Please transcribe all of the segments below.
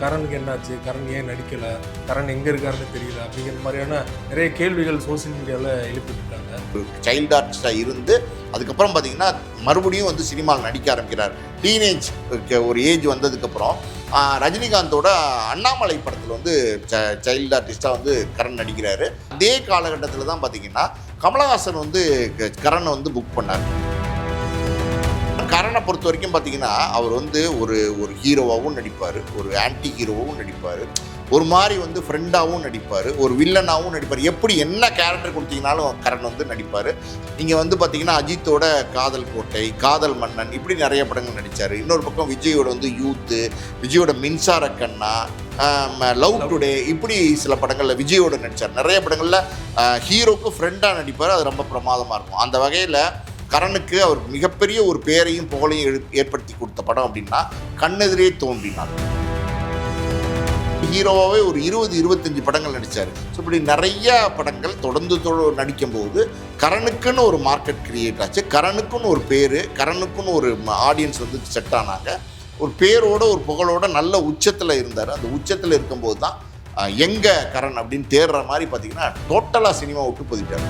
கரனுக்கு என்னாச்சு, கரண் ஏன் நடிக்கலை, கரண் எங்கே இருக்காருன்னு தெரியல அப்படிங்கிற மாதிரியான நிறைய கேள்விகள் சோசியல் மீடியாவில் எழுப்பிட்டு இருக்காங்க. சைல்டு ஆர்டிஸ்டாக இருந்து அதுக்கப்புறம் பார்த்தீங்கன்னா மறுபடியும் வந்து சினிமாவில் நடிக்க ஆரம்பிக்கிறார். டீனேஜ் ஒரு ஏஜ் வந்ததுக்கப்புறம் ரஜினிகாந்தோட அண்ணாமலை படத்தில் வந்து சைல்டு ஆர்டிஸ்டாக வந்து கரண் நடிக்கிறாரு. அதே காலகட்டத்தில் தான் பார்த்தீங்கன்னா கமலஹாசன் வந்து கரனை வந்து புக் பண்ணார். கரனை பொறுத்த வரைக்கும் பார்த்தீங்கன்னா அவர் வந்து ஒரு ஹீரோவாகவும் நடிப்பார், ஒரு ஆன்டி ஹீரோவாகவும் நடிப்பார், ஒரு மாதிரி வந்து ஃப்ரெண்டாகவும் நடிப்பார், ஒரு வில்லனாகவும் நடிப்பார். எப்படி என்ன கேரக்டர் கொடுத்தீங்கனாலும் கரண் வந்து நடிப்பார். நீங்கள் வந்து பார்த்தீங்கன்னா அஜித்தோட காதல் கோட்டை, காதல் மன்னன் இப்படி நிறைய படங்கள் நடித்தார். இன்னொரு பக்கம் விஜயோட வந்து யூத்து, விஜயோட மின்சார கண்ணா, லவ் டுடே இப்படி சில படங்களில் விஜயோட நடித்தார். நிறைய படங்களில் ஹீரோக்கு ஃப்ரெண்டாக நடிப்பார். அது ரொம்ப பிரமாதமாக இருக்கும். அந்த வகையில் கரனுக்கு அவர் மிகப்பெரிய ஒரு பேரையும் புகழையும் ஏற்படுத்தி கொடுத்த படம் அப்படின்னா கண்ணெதிரே தோன்றினார். ஹீரோவாகவே ஒரு 20-25 படங்கள் நடித்தார். ஸோ இப்படி நிறைய படங்கள் தொடர்ந்து நடிக்கும்போது கரனுக்குன்னு ஒரு மார்க்கெட் கிரியேட் ஆச்சு. கரனுக்குன்னு ஒரு பேர், கரனுக்குன்னு ஒரு ஆடியன்ஸ் வந்து செட் ஆனாங்க. ஒரு பேரோட ஒரு புகழோட நல்ல உச்சத்தில் இருந்தார். அந்த உச்சத்தில் இருக்கும்போது தான் எங்கே கரண் அப்படின்னு தேடுற மாதிரி பார்த்தீங்கன்னா டோட்டலாக சினிமா விட்டு போதிட்டார்.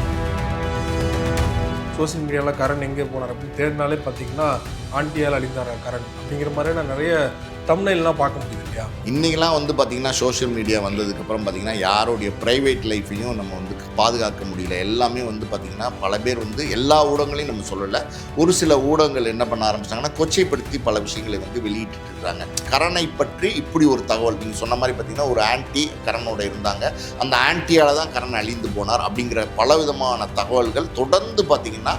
சோசியல் மீடியாவில் கரண் எங்கே போனார் அப்படின்னு தேடினாலே பார்த்தீங்கன்னா ஆண்டியால் அழிந்தார் கரண் அப்படிங்கிற மாதிரியான நிறைய தம்ப்நெயில்லாம் பார்க்க முடியுது இல்லையா? இன்றைக்கெல்லாம் வந்து பார்த்திங்கன்னா சோஷியல் மீடியா வந்ததுக்கப்புறம் பார்த்திங்கன்னா யாருடைய ப்ரைவேட் லைஃப்பையும் நம்ம வந்து பாதுகாக்க முடியல. எல்லாமே வந்து பார்த்திங்கன்னா பல பேர் வந்து எல்லா ஊடகங்களையும் நம்ம சொல்லலை, ஒரு சில ஊடகங்கள் என்ன பண்ண ஆரம்பிச்சிட்டாங்கன்னா கொச்சைப்படுத்தி பல விஷயங்களை வந்து வெளியிட்டு இருக்காங்க. கரனை பற்றி இப்படி ஒரு தகவல் நீங்கள் சொன்ன மாதிரி பார்த்திங்கன்னா ஒரு ஆன்டி கரனோட இருந்தாங்க, அந்த ஆன்டியால் தான் கரண் அழிந்து போனார் அப்படிங்கிற பலவிதமான தகவல்கள் தொடர்ந்து பார்த்திங்கன்னா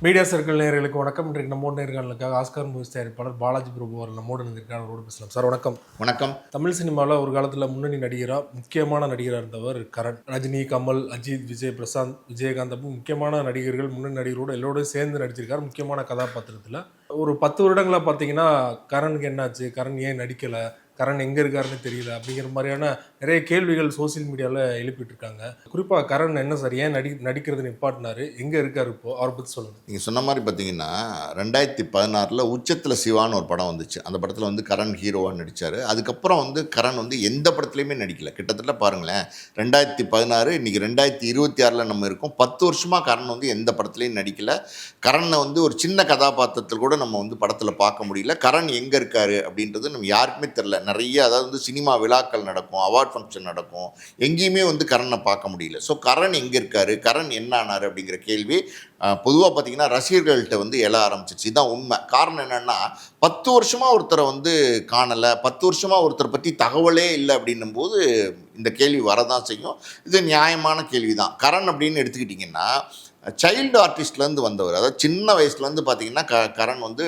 மீடியா சர்க்கிள் நேயர்களுக்கு வணக்கம். இன்றைக்கு நம்மோட நேர்காணலுக்காக ஆஸ்கார் மூவிஸ் தயாரிப்பாளர் பாலாஜி பிரபு அவர்கள் நம்மோடு இருந்திருக்கார். அவரோடு பேசலாம். சார் வணக்கம். வணக்கம். தமிழ் சினிமாவில் ஒரு காலத்தில் முன்னணி நடிகராக முக்கியமான நடிகராக இருந்தவர் கரண். ரஜினி, கமல், அஜித், விஜய், பிரசாந்த், விஜயகாந்த் அப்படி முக்கியமான நடிகர்கள், முன்னணி நடிகரோடு எல்லோரும் சேர்ந்து நடிச்சிருக்காரு முக்கியமான கதாபாத்திரத்தில். ஒரு 10 வருடங்களாக பார்த்தீங்கன்னா கரனுக்கு என்னாச்சு, கரண் ஏன் நடிக்கலை, கரண் எங்கே இருக்காருன்னு தெரியல அப்படிங்கிற மாதிரியான நிறைய கேள்விகள் சோசியல் மீடியாவில் எழுப்பிட்டு இருக்காங்க. குறிப்பாக கரண் என்ன சார் ஏன் நடிக்கிறது நிப்பாட்டினாரு, எங்கே இருக்காரு இப்போ, அவரை பற்றி சொல்லுங்கள். நீங்கள் சொன்ன மாதிரி பார்த்தீங்கன்னா 2016 உச்சத்தில் சிவான்னு ஒரு படம் வந்துச்சு. அந்த படத்தில் வந்து கரண் ஹீரோவாக நடித்தார். அதுக்கப்புறம் வந்து கரண் வந்து எந்த படத்துலையுமே நடிக்கலை. கிட்டத்தட்ட பாருங்களேன், 2016 இன்றைக்கி 2026 நம்ம இருக்கோம். 10 வருஷமாக கரண் வந்து எந்த படத்துலையும் நடிக்கலை. கரனை வந்து ஒரு சின்ன கதாபாத்திரத்தில் கூட நம்ம வந்து படத்தில் பார்க்க முடியல. கரண் எங்கே இருக்காரு அப்படின்றது நம்ம யாருக்குமே தெரில. நிறைய அதாவது வந்து சினிமா விழாக்கள் நடக்கும், அவார்ட் ஃபங்க்ஷன் நடக்கும், எங்கேயுமே வந்து கரனை பார்க்க முடியல. ஸோ கரண் எங்கே இருக்காரு, கரண் என்ன ஆனார் அப்படிங்கிற கேள்வி பொதுவாக பார்த்திங்கன்னா ரசிகர்கள்ட்ட வந்து எழ ஆரம்பிச்சிச்சு. இதுதான் உண்மை. காரணம் என்னென்னா 10 வருஷமாக ஒருத்தரை வந்து காணலை, 10 வருஷமாக ஒருத்தரை பற்றி தகவலே இல்லை அப்படின்னும் போது இந்த கேள்வி வரதான் செய்யும். இது நியாயமான கேள்வி தான். கரண் அப்படின்னு எடுத்துக்கிட்டிங்கன்னா சைல்டு ஆர்டிஸ்ட்லேருந்து வந்தவர். அதாவது சின்ன வயசுலேருந்து பார்த்திங்கன்னா கரண் வந்து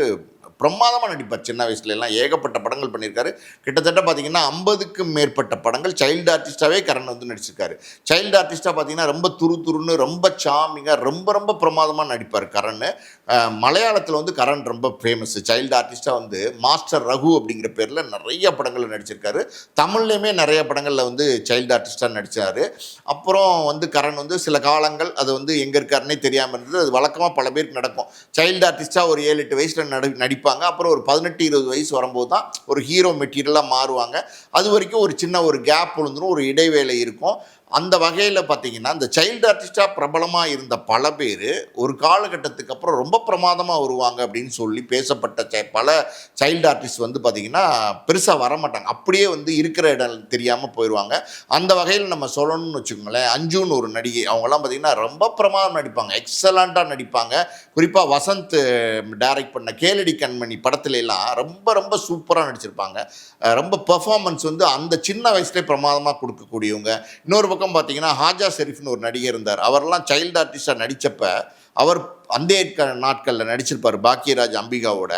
பிரமாதமாக நடிப்பார். சின்ன வயசுலலாம் ஏகப்பட்ட படங்கள் பண்ணியிருக்காரு. கிட்டத்தட்ட பார்த்திங்கன்னா 50க்கும் மேற்பட்ட படங்கள் சைல்டு ஆர்டிஸ்டாகவே கரண் வந்து நடிச்சிருக்காரு. சைல்டு ஆர்டிஸ்டாக பார்த்திங்கன்னா ரொம்ப துருன்னு ரொம்ப சாமிங்காக ரொம்ப பிரமாதமாக நடிப்பார் கரண். மலையாளத்தில் வந்து கரண் ரொம்ப ஃபேமஸ். சைல்டு ஆர்டிஸ்டாக வந்து மாஸ்டர் ரகு அப்படிங்கிற பேரில் நிறைய படங்களில் நடிச்சிருக்காரு. தமிழ்லேயுமே நிறைய படங்களில் வந்து சைல்டு ஆர்டிஸ்டாக நடித்தார். அப்புறம் வந்து கரண் வந்து சில காலங்கள் அது வந்து எங்கே இருக்காருன்னே தெரியாமல் இருந்தது. அது வழக்கமாக பல பேருக்கு நடக்கும். சைல்டு ஆர்டிஸ்டாக ஒரு 7-8 வயசில் நடிப்பாங்க. அப்புறம் ஒரு 18-20 வயசு வரும்போது தான் ஒரு ஹீரோ மெட்டீரியலாக மாறுவாங்க. அது வரைக்கும் ஒரு சின்ன ஒரு கேப் விழுந்துடும், ஒரு இடைவேளை இருக்கும். அந்த வகையில் பார்த்திங்கன்னா இந்த சைல்டு ஆர்டிஸ்டாக பிரபலமாக இருந்த பல பேர் ஒரு காலகட்டத்துக்கு அப்புறம் ரொம்ப பிரமாதமாக வருவாங்க அப்படின்னு சொல்லி பேசப்பட்ட பல சைல்டு ஆர்டிஸ்ட் வந்து பார்த்திங்கன்னா பெருசாக வரமாட்டாங்க. அப்படியே வந்து இருக்கிற இடம் தெரியாமல் போயிடுவாங்க. அந்த வகையில் நம்ம சொல்லணும்னு வச்சுக்கோங்களேன், அஞ்சுன்னு ஒரு நடிகை, அவங்கெல்லாம் பார்த்திங்கன்னா ரொம்ப பிரமாதம் நடிப்பாங்க, எக்ஸலண்ட்டாக நடிப்பாங்க. குறிப்பாக வசந்த் டைரக்ட் பண்ண கேளடி கண்மணி படத்துலலாம் ரொம்ப சூப்பராக நடிச்சிருப்பாங்க. ரொம்ப பெர்ஃபார்மன்ஸ் வந்து அந்த சின்ன வயசுலேயே பிரமாதமாக கொடுக்கக்கூடியவங்க. இன்னொரு பக்கம் பார்த்தீங்கன்னா ஹாஜா ஷெரீஃப்னு ஒரு நடிகர் இருந்தார். அவரெல்லாம் சைல்டு ஆர்டிஸ்டாக நடித்தப்ப அவர் அந்த நாட்களில் நடிச்சிருப்பார் பாக்கியராஜ் அம்பிகாவோட.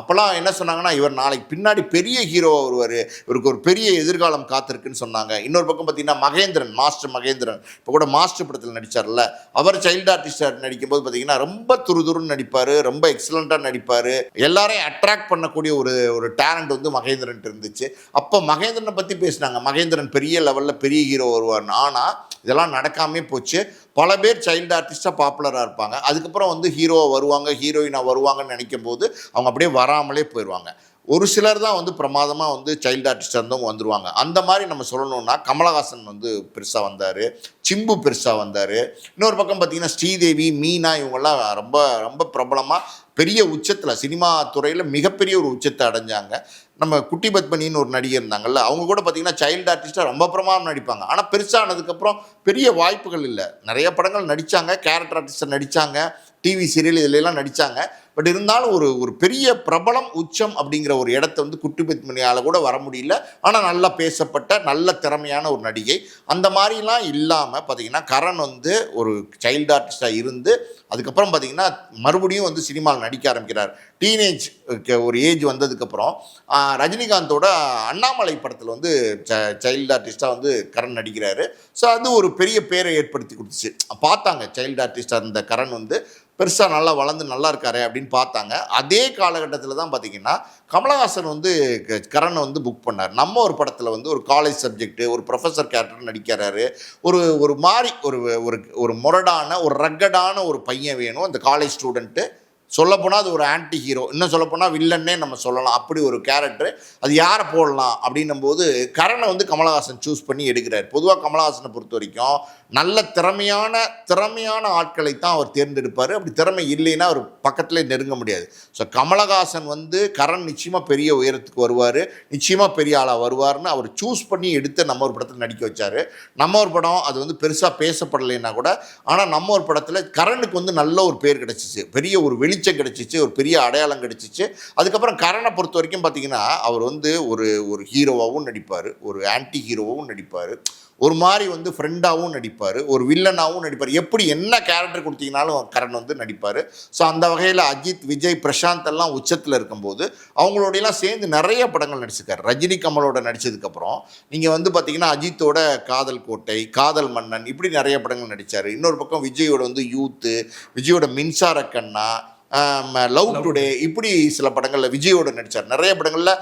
அப்போல்லாம் என்ன சொன்னாங்கன்னா, இவர் நாளைக்கு பின்னாடி பெரிய ஹீரோவாக வருவார், இவருக்கு ஒரு பெரிய எதிர்காலம் காத்திருக்குன்னு சொன்னாங்க. இன்னொரு பக்கம் பார்த்தீங்கன்னா மகேந்திரன், மாஸ்டர் மகேந்திரன், இப்போ கூட மாஸ்டர் படத்தில் நடித்தார்ல, அவர் சைல்டு ஆர்டிஸ்டாக நடிக்கும்போது பார்த்தீங்கன்னா ரொம்ப துருன்னு நடிப்பார், ரொம்ப எக்ஸலண்ட்டாக நடிப்பார். எல்லாரையும் அட்ராக்ட் பண்ணக்கூடிய ஒரு டேலண்ட் வந்து மகேந்திரன் இருந்துச்சு. அப்போ மகேந்திரனை பற்றி பேசினாங்க, மகேந்திரன் பெரிய லெவலில் பெரிய ஹீரோ வருவார்னு. ஆனால் இதெல்லாம் நடக்காமே போச்சு. பல பேர் சைல்டு ஆர்டிஸ்டாக பாப்புலராக இருப்பாங்க. அதுக்கப்புறம் வந்து ஹீரோவாக வருவாங்க, ஹீரோயினாக வருவாங்கன்னு நினைக்கும் போது அவங்க அப்படியே வராமலே போயிடுவாங்க. ஒரு சிலர் தான் வந்து பிரமாதமாக வந்து சைல்டு ஆர்டிஸ்டாக இருந்தவங்க வந்துருவாங்க. அந்த மாதிரி நம்ம சொல்லணும்னா கமலஹாசன் வந்து பெருசாக வந்தார், சிம்பு பெருசாக வந்தார். இன்னொரு பக்கம் பார்த்தீங்கன்னா ஸ்ரீதேவி, மீனா இவங்கெல்லாம் ரொம்ப ரொம்ப பிரபலமாக பெரிய உச்சத்தில் சினிமா துறையில் மிகப்பெரிய ஒரு உச்சத்தை அடைஞ்சாங்க. நம்ம குட்டி பத்மினின்னு ஒரு நடிகர் இருந்தாங்கல்ல, அவங்க கூட பார்த்தீங்கன்னா சைல்டு ஆர்டிஸ்ட்டாக ரொம்ப பிரமாதம் நடிப்பாங்க. ஆனால் பெருசானதுக்கப்புறம் பெரிய வாய்ப்புகள் இல்லை. நிறைய படங்கள் நடித்தாங்க, கேரக்டர் ஆர்டிஸ்டாக நடித்தாங்க, டிவி சீரியல் இதிலெல்லாம் நடித்தாங்க. பட் இருந்தாலும் ஒரு ஒரு பெரிய பிரபலம் உச்சம் அப்படிங்கிற ஒரு இடத்த வந்து குட்டி பத்மினியால் கூட வர முடியல. ஆனால் நல்லா பேசப்பட்ட நல்ல திறமையான ஒரு நடிகை. அந்த மாதிரிலாம் இல்லாமல் பார்த்தீங்கன்னா கரண் வந்து ஒரு சைல்டு ஆர்டிஸ்டாக இருந்து அதுக்கப்புறம் பார்த்தீங்கன்னா மறுபடியும் வந்து சினிமாவில் நடிக்க ஆரம்பிக்கிறார். டீனேஜ் ஒரு ஏஜ் வந்ததுக்கப்புறம் ரஜினிகாந்தோட அண்ணாமலை படத்தில் வந்து சைல்டு ஆர்டிஸ்டாக வந்து கரண் நடிக்கிறாரு. ஸோ அது ஒரு பெரிய பேரை ஏற்படுத்தி கொடுத்துச்சு. பார்த்தாங்க சைல்டு ஆர்டிஸ்டாக இருந்த கரண் வந்து பெருசாக நல்லா வளர்ந்து நல்லா இருக்காரு அப்படின்னு பார்த்தாங்க. அதே காலகட்டத்தில் தான் பார்த்தீங்கன்னா கமலஹாசன் வந்து கரணை வந்து புக் பண்ணார். நம்ம ஒரு படத்தில் வந்து ஒரு காலேஜ் சப்ஜெக்ட்டு ஒரு ப்ரொஃபஸர் கேரக்டர் நடிக்கிறாரு. ஒரு மாதிரி ஒரு முரடான ஒரு ரக்கடான ஒரு பையன் வேணும் அந்த காலேஜ் ஸ்டூடெண்ட்டு. சொல்லப்போனால் அது ஒரு ஆன்டி ஹீரோ, இன்னும் சொல்லப்போனால் வில்லன்னே நம்ம சொல்லலாம். அப்படி ஒரு கேரக்டர். அது யாரை போடலாம் அப்படின்னும் போது கரணை வந்து கமலஹாசன் சூஸ் பண்ணி எடுக்கிறார். பொதுவாக கமலஹாசனை பொறுத்த வரைக்கும் நல்ல திறமையான ஆட்களை தான் அவர் தேர்ந்தெடுப்பார். அப்படி திறமை இல்லைன்னா அவர் பக்கத்துலேயே நெருங்க முடியாது. ஸோ கமலஹாசன் வந்து கரண் நிச்சயமாக பெரிய உயரத்துக்கு வருவார், நிச்சயமாக பெரிய ஆளாக வருவார்னு அவர் சூஸ் பண்ணி எடுத்து நம்ம ஒரு படத்தில் நடிக்க வச்சார். நம்ம ஒரு படம் அது வந்து பெருசாக பேசப்படலைன்னா கூட, ஆனால் நம்ம ஒரு படத்தில் கரணுக்கு வந்து நல்ல ஒரு பேர் கிடச்சிச்சு, பெரிய ஒரு வெளிச்சம் கிடச்சிச்சு, ஒரு பெரிய அடையாளம் கிடச்சிச்சு. அதுக்கப்புறம் கரணை பொறுத்த வரைக்கும் பார்த்தீங்கன்னா அவர் வந்து ஒரு ஹீரோவாகவும் நடிப்பார், ஒரு ஆன்டி ஹீரோவாகவும் நடிப்பார், ஒரு மாதிரி வந்து ஃப்ரெண்டாகவும் நடிப்பார், ஒரு வில்லனாகவும் நடிப்பார். எப்படி என்ன கேரக்டர் கொடுத்தீங்கனாலும் கரண் வந்து நடிப்பார். ஸோ அந்த வகையில் அஜித், விஜய், பிரசாந்த் எல்லாம் உச்சத்தில் இருக்கும்போது அவங்களோடையெல்லாம் சேர்ந்து நிறைய படங்கள் நடிச்சிருக்காரு. ரஜினி கமலோட நடித்ததுக்கப்புறம் நீங்கள் வந்து பார்த்தீங்கன்னா அஜித்தோட காதல் கோட்டை, காதல் மன்னன், இப்படி நிறைய படங்கள் நடித்தார். இன்னொரு பக்கம் விஜயோட வந்து யூத்து, விஜயோட மின்சார கண்ணா, லவ் டுடே, இப்படி சில படங்களில் விஜயோட நடித்தார். நிறைய படங்களில்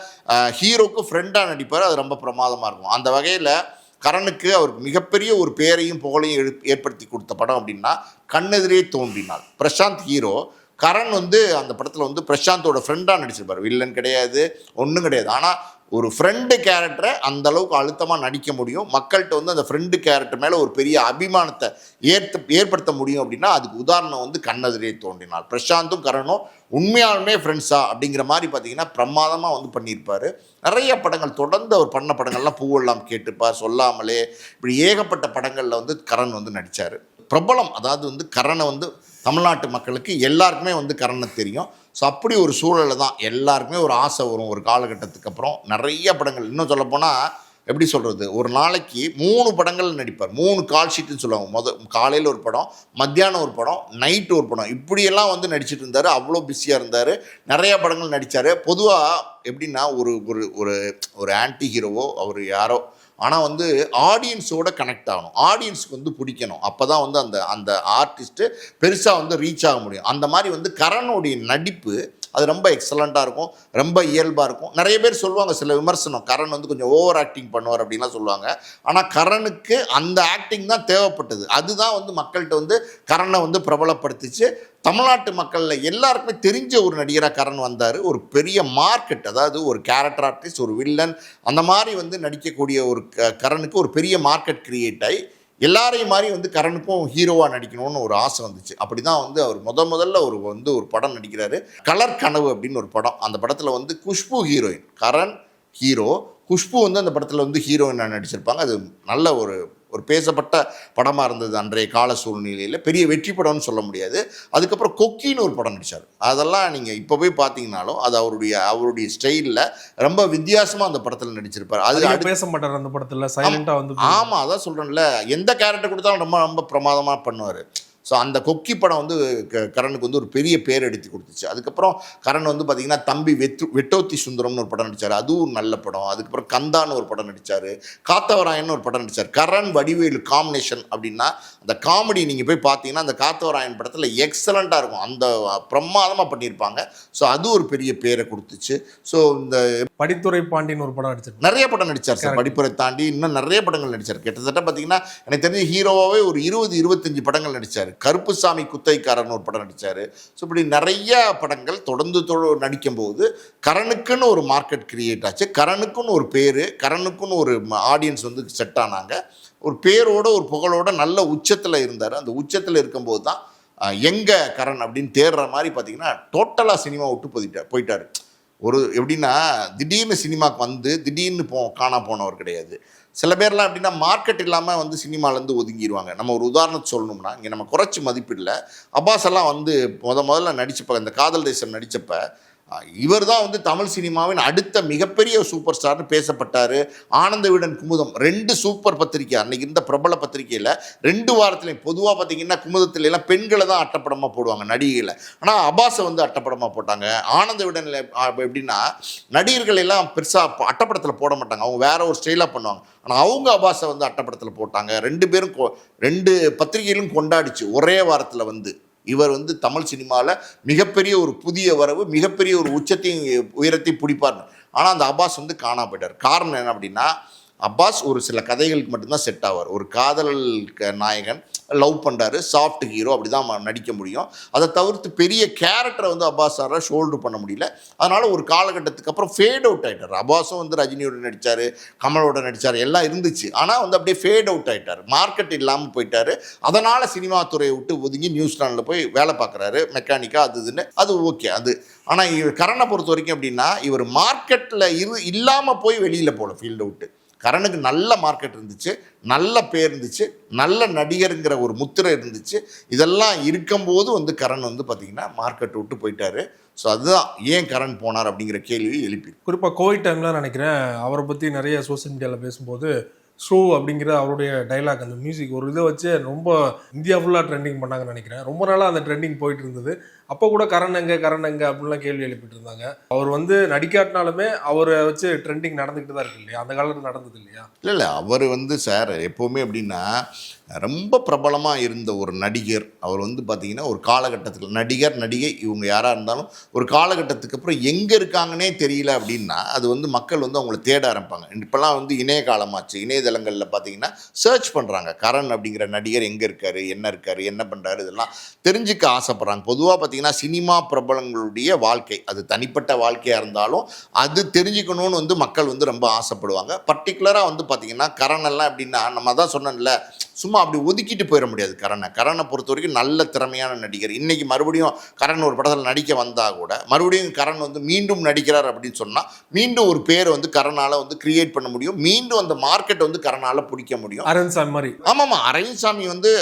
ஹீரோக்கு ஃப்ரெண்டாக நடிப்பார். அது ரொம்ப பிரமாதமாக இருக்கும். அந்த வகையில் கரணுக்கு அவருக்கு மிகப்பெரிய ஒரு பேரையும் புகழையும் ஏற்படுத்தி கொடுத்த படம் அப்படின்னா கண்ணெதிரே தோன்றினாள். பிரசாந்த் ஹீரோ, கரண் வந்து அந்த படத்தில் வந்து பிரசாந்தோட ஃப்ரெண்டாக நடிச்சிருப்பார். வில்லன் கிடையாது, ஒன்றும் கிடையாது. ஆனால் ஒரு ஃப்ரெண்டு கேரக்டரை அந்த அளவுக்கு அழுத்தமாக நடிக்க முடியும். மக்கள்கிட்ட வந்து அந்த ஃப்ரெண்டு கேரக்டர் மேலே ஒரு பெரிய அபிமானத்தை ஏற்படுத்த முடியும். அப்படின்னா அதுக்கு உதாரணம் வந்து கண்ணெதிரே தோன்றினாள். பிரசாந்தும் கரணும் உண்மையாலுமே ஃப்ரெண்ட்ஸா அப்படிங்கிற மாதிரி பார்த்தீங்கன்னா பிரமாதமாக வந்து பண்ணியிருப்பார். நிறைய படங்கள் தொடர்ந்து அவர் பண்ண படங்கள்லாம் பூவெல்லாம் கேட்டுப்பார், சொல்லாமலே, இப்படி ஏகப்பட்ட படங்களில் வந்து கரண் வந்து நடித்தார். பிரபலம், அதாவது வந்து கரணை வந்து தமிழ்நாட்டு மக்களுக்கு எல்லாருக்குமே வந்து கரணை தெரியும். ஸோ அப்படி ஒரு சூழலில் தான் எல்லாருக்குமே ஒரு ஆசை வரும் ஒரு காலகட்டத்துக்கு அப்புறம். நிறைய படங்கள், இன்னும் சொல்லப்போனால் எப்படி சொல்கிறது, ஒரு நாளைக்கு 3 படங்கள் நடிப்பார். 3 கால் ஷீட்டுன்னு சொல்லுவாங்க. காலையில் ஒரு படம், மத்தியானம் ஒரு படம், நைட்டு ஒரு படம், இப்படியெல்லாம் வந்து நடிச்சிட்டு இருந்தார். அவ்வளோ பிஸியாக இருந்தார். நிறையா படங்கள் நடித்தார். பொதுவாக எப்படின்னா ஒரு ஒரு ஒரு ஆன்டி ஹீரோவோ அவர் யாரோ, ஆனால் வந்து ஆடியன்ஸோட கனெக்ட் ஆகணும், ஆடியன்ஸுக்கு வந்து பிடிக்கணும். அப்போ தான் வந்து அந்த ஆர்டிஸ்ட்டு பெருசாக வந்து ரீச் ஆக முடியும். அந்த மாதிரி வந்து கரணுடைய நடிப்பு அது ரொம்ப எக்ஸலண்ட்டாக இருக்கும், ரொம்ப இயல்பாக இருக்கும். நிறைய பேர் சொல்லுவாங்க, சில விமர்சனம், கரண் வந்து கொஞ்சம் ஓவர் ஆக்டிங் பண்ணுவார் அப்படின்லாம் சொல்லுவாங்க. ஆனால் கரணுக்கு அந்த ஆக்டிங் தான் தேவைப்பட்டது. அதுதான் வந்து மக்கள்கிட்ட வந்து கரணை வந்து பிரபலப்படுத்திச்சு. தமிழ்நாட்டு மக்களில் எல்லாருக்குமே தெரிஞ்ச ஒரு நடிகராக கரண் வந்தார். ஒரு பெரிய மார்க்கெட், அதாவது ஒரு கேரக்டர் ஆர்டிஸ்ட், ஒரு வில்லன், அந்த மாதிரி வந்து நடிக்கக்கூடிய ஒரு கரணுக்கு ஒரு பெரிய மார்க்கெட் கிரியேட் ஆகி எல்லாரையும் மாதிரி வந்து கரணுக்கும் ஹீரோவாக நடிக்கணும்னு ஒரு ஆசை வந்துச்சு. அப்படி தான் வந்து அவர் முதல்ல ஒரு படம் நடிக்கிறாரு, கலர் கனவு அப்படின்னு ஒரு படம். அந்த படத்தில் வந்து குஷ்பு ஹீரோயின், கரண் ஹீரோ, குஷ்பு வந்து அந்த படத்தில் வந்து ஹீரோயினாக நடிச்சிருப்பாங்க. அது நல்ல ஒரு பேசப்பட்ட படமாக இருந்தது அன்றைய கால சூழ்நிலையில். பெரிய வெற்றி படம்னு சொல்ல முடியாது. அதுக்கப்புறம் கொக்கின்னு ஒரு படம் நடித்தார். அதெல்லாம் நீங்கள் இப்போ போய் பார்த்தீங்கன்னாலும் அது அவருடைய ஸ்டைலில் ரொம்ப வித்தியாசமாக அந்த படத்தில் நடிச்சிருப்பார். அது பேச மாட்டார் அந்த படத்தில், சைலண்டாக வந்து. ஆமாம், அதான் சொல்கிறேன்ல, எந்த கேரக்டர் கொடுத்தாலும் ரொம்ப ரொம்ப பிரமாதமாக பண்ணுவார். ஸோ அந்த கொக்கி படம் வந்து கரனுக்கு வந்து ஒரு பெரிய பேர் எடுத்து கொடுத்துச்சு. அதுக்கப்புறம் கரண் வந்து பார்த்தீங்கன்னா தம்பி வெட்டோத்தி சுந்தரம்னு ஒரு படம் நடித்தார், அதுவும் நல்ல படம். அதுக்கப்புறம் கந்தான்னு ஒரு படம் நடித்தார், காத்தவராயன் ஒரு படம் நடித்தார். கரண் வடிவேலு காம்பினேஷன் அப்படின்னா அந்த காமெடி நீங்கள் போய் பார்த்தீங்கன்னா அந்த காத்தவராயன் படத்தில் எக்ஸலண்ட்டாக இருக்கும், அந்த பிரமாதமாக பண்ணியிருப்பாங்க. ஸோ அது ஒரு பெரிய பேரை கொடுத்துச்சு. ஸோ இந்த படித்துறை பாண்டியன் ஒரு படம் நடிச்சிருப்பாரு, நிறைய படம் நடித்தார் சார். படிப்புரை தாண்டி இன்னும் நிறைய படங்கள் நடித்தார். கிட்டத்தட்ட பார்த்தீங்கன்னா எனக்கு தெரிஞ்ச ஹீரோவாகவே ஒரு 20-25 படங்கள் நடித்தார். கருப்புசாமி குத்தைக்காரன் ஒரு படம் நடித்தார். ஸோ இப்படி நிறைய படங்கள் தொடர்ந்து நடிக்கும்போது கரனுக்குன்னு ஒரு மார்க்கெட் கிரியேட் ஆச்சு, கரனுக்குன்னு ஒரு பேர், கரனுக்குன்னு ஒரு ஆடியன்ஸ் வந்து செட் ஆனாங்க. ஒரு பேரோட ஒரு புகழோட நல்ல உச்சத்தில் இருந்தார். அந்த உச்சத்தில் இருக்கும்போது தான் எங்கே கரண் அப்படின்னு தேடுற மாதிரி பார்த்தீங்கன்னா டோட்டலாக சினிமா விட்டு போயிட்டார். ஒரு எப்படின்னா திடீர்னு சினிமாவுக்கு வந்து திடீர்னு காணா போனவர் கிடையாது. சில பேர்லாம் எப்படின்னா மார்க்கெட் இல்லாமல் வந்து சினிமாலேருந்து ஒதுங்கிடுவாங்க. நம்ம ஒரு உதாரணத்தை சொல்லணும்னா இங்கே நம்ம குறைச்சி மதிப்பிடல, அப்பாஸ் எல்லாம் வந்து முதல்ல நடிச்சப்ப இந்த காதல் தேசம் நடித்தப்ப இவர் தான் வந்து தமிழ் சினிமாவின் அடுத்த மிகப்பெரிய சூப்பர் ஸ்டார்னு பேசப்பட்டார். ஆனந்த விகடன் குமுதம் 2 சூப்பர் பத்திரிக்கை அன்றைக்கி இருந்த பிரபல பத்திரிக்கையில் 2 வாரத்துலையும் பொதுவாக பார்த்தீங்கன்னா குமுதத்துல எல்லாம் பெண்களை தான் அட்டப்படமாக போடுவாங்க, நடிகைகளை. ஆனால் அப்பாஸை வந்து அட்டப்படமாக போட்டாங்க. ஆனந்த விகடனில் எப்படின்னா நடிகர்கள் எல்லாம் பெருசாக அட்டப்படத்தில் போட மாட்டாங்க, அவங்க வேற ஒரு ஸ்டைலாக பண்ணுவாங்க. ஆனால் அவங்க அப்பாஸை வந்து அட்டப்படத்தில் போட்டாங்க. 2 பேரும் 2 பத்திரிகைகளும் கொண்டாடிச்சு ஒரே வாரத்தில். வந்து இவர் வந்து தமிழ் சினிமாவில் மிகப்பெரிய ஒரு புதிய வரவு, மிகப்பெரிய ஒரு உச்சத்தையும் உயரத்தையும் பிடிப்பார். ஆனால் அந்த அப்பாஸ் வந்து காணா போயிட்டார். காரணம் என்ன அப்படின்னா அப்பாஸ் ஒரு சில கதைகளுக்கு மட்டும்தான் செட் ஆவார். ஒரு காதல் நாயகன் லவ் பண்ணுறாரு, சாஃப்ட் ஹீரோ, அப்படி தான் நடிக்க முடியும். அதை தவிர்த்து பெரிய கேரக்டரை வந்து அப்பாஸால் ஷோல்டர் பண்ண முடியல. அதனால் ஒரு காலகட்டத்துக்கு அப்புறம் ஃபேட் அவுட் ஆகிட்டார். அப்பாஸும் வந்து ரஜினியோட நடித்தார், கமலோட நடித்தார், எல்லாம் இருந்துச்சு. ஆனால் வந்து அப்படியே ஃபேட் அவுட் ஆகிட்டார், மார்க்கெட் இல்லாமல் போயிட்டார். அதனால் சினிமா துறையை விட்டு ஒதுங்கி நியூசிலாண்டில் போய் வேலை பார்க்குறாரு, மெக்கானிக்காக அது இதுன்னு. அது ஓகே அது. ஆனால் இவர் கரனை பொறுத்த வரைக்கும் எப்படின்னா இவர் மார்க்கெட்டில் இல்லாமல் போய் வெளியில் போகல, ஃபீல்டு அவுட்டு. கரனுக்கு நல்ல மார்க்கெட் இருந்துச்சு, நல்ல பேர் இருந்துச்சு, நல்ல நடிகருங்கிற ஒரு முத்திரை இருந்துச்சு. இதெல்லாம் இருக்கும்போது வந்து கரண் வந்து பார்த்திங்கன்னா மார்க்கெட் விட்டு போயிட்டார். ஸோ அதுதான் ஏன் கரண் போனார் அப்படிங்கிற கேள்வி எழுப்பி. குறிப்பாக கோவிட் டைமில் நினைக்கிறேன் அவரை பற்றி நிறைய சோஷியல் மீடியாவில் பேசும்போது ஷோ அப்படிங்கிற அவருடைய டைலாக், அந்த மியூசிக் ஒரு இதை வச்சு ரொம்ப இந்தியா ஃபுல்லாக ட்ரெண்டிங் பண்ணாங்கன்னு நினைக்கிறேன். ரொம்ப நாளாக அந்த ட்ரெண்டிங் போயிட்டு இருந்தது. அப்போ கூட கரண் எங்க அப்படின்லாம் கேள்வி எழுப்பிட்டு இருந்தாங்க. அவர் வந்து நடிக்காட்டினாலுமே அவரை வச்சு ட்ரெண்டிங் நடந்துக்கிட்டு தான் இருக்கு இல்லையா? அந்த காலத்தில் நடந்தது இல்லையா? இல்லை அவர் வந்து சார் எப்போவுமே எப்படின்னா ரொம்ப பிரபலமாக இருந்த ஒரு நடிகர். அவர் வந்து பார்த்திங்கன்னா ஒரு காலகட்டத்தில் நடிகர் நடிகை இவங்க யாராக இருந்தாலும் ஒரு காலகட்டத்துக்கு அப்புறம் எங்கே இருக்காங்கன்னே தெரியல அப்படின்னா அது வந்து மக்கள் வந்து அவங்கள தேட ஆரம்பிப்பாங்க. இப்போல்லாம் வந்து இணைய காலமாச்சு, இணையதளங்களில் பார்த்திங்கன்னா சர்ச் பண்ணுறாங்க கரண் அப்படிங்கிற நடிகர் எங்கே இருக்கார், என்ன பண்ணுறாரு, இதெல்லாம் தெரிஞ்சுக்க ஆசைப்பட்றாங்க. பொதுவாக பார்த்திங்கன்னா சினிமா பிரபலங்களுடைய வாழ்க்கை, அது தனிப்பட்ட வாழ்க்கையாக இருந்தாலும் அது தெரிஞ்சுக்கணும்னு வந்து மக்கள் வந்து ரொம்ப ஆசைப்படுவாங்க. பர்டிகுலராக வந்து பார்த்திங்கன்னா கரண் எல்லாம் எப்படின்னா நம்ம தான் சொன்னோம்ல, சும்மா அப்படி ஒதுக்கிட்டு போயிட முடியாது. கரணை பொறுத்த வரைக்கும் நல்ல திறமையான நடிகர். இன்றைக்கி மறுபடியும் கரண் ஒரு படத்தில் நடிக்க வந்தால் கூட மறுபடியும் கரண் வந்து மீண்டும் நடிக்கிறார் அப்படின்னு சொன்னால் மீண்டும் ஒரு பேரை வந்து கரனால் வந்து கிரியேட் பண்ண முடியும், மீண்டும் அந்த மார்க்கெட்டை வந்து கரனால் பிடிக்க முடியும். அரவிந்த் சாமி மாதிரி. ஆமாம்மா, அரவிந்த் சாமி வந்து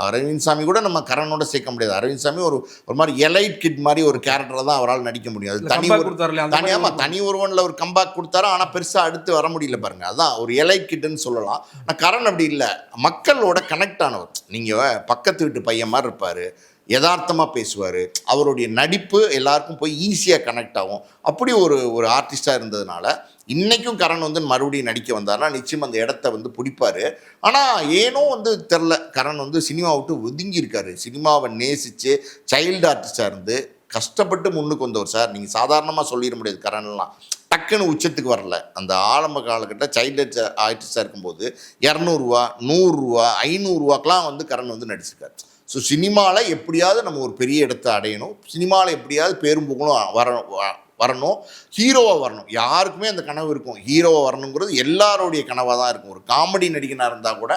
அரவிந்த் சாமி கூட நம்ம கரணோட சேர்க்க முடியாது. அரவிந்த் சாமி ஒரு மாதிரி எலைட் கிட் மாதிரி ஒரு கேரக்டரில் தான் அவரால் நடிக்க முடியும். அது தனி ஒருவனில் ஒரு கம்பேக் கொடுத்தாரு, ஆனால் பெருசாக அடுத்து வர முடியல பாருங்கள். அதான் ஒரு எலைட் கிட்டுன்னு சொல்லலாம். ஆனால் கரண் அப்படி இல்லை, மக்களோட கனெக்ட் ஆனவர். நீங்கள் பக்கத்து வீட்டு பையன் மாதிரி இருப்பார், யதார்த்தமாக பேசுவார், அவருடைய நடிப்பு எல்லாருக்கும் போய் ஈஸியாக கனெக்ட் ஆகும். அப்படி ஒரு ஆர்டிஸ்டாக இருந்ததுனால இன்றைக்கும் கரண் வந்து மறுபடியும் நடிக்க வந்தார்னா நிச்சயம் அந்த இடத்த வந்து பிடிப்பார். ஆனால் ஏனோ வந்து தெரில, கரண் வந்து சினிமா விட்டு ஒதுங்கியிருக்காரு. சினிமாவை நேசித்து சைல்டு ஆர்டிஸ்டாக இருந்து கஷ்டப்பட்டு முன்னுக்கு வந்தவர் சார். நீங்கள் சாதாரணமாக சொல்லிட முடியாது. கரண்லாம் டக்குன்னு உச்சத்துக்கு வரல. அந்த ஆரம்ப காலகட்ட சைல்டு ஆர்டிஸ்டாக இருக்கும்போது 200 100 500 வந்து கரண் வந்து நடிச்சிருக்காரு. ஸோ சினிமாவில் எப்படியாவது நம்ம ஒரு பெரிய இடத்த அடையணும், சினிமாவில் எப்படியாவது பேரும் புகழும் வரணும், ஹீரோவாக வரணும். யாருக்குமே அந்த கனவு இருக்கும், ஹீரோவாக வரணுங்கிறது எல்லாருடைய கனவாக தான் இருக்கும். ஒரு காமெடி நடிகனாக இருந்தால் கூட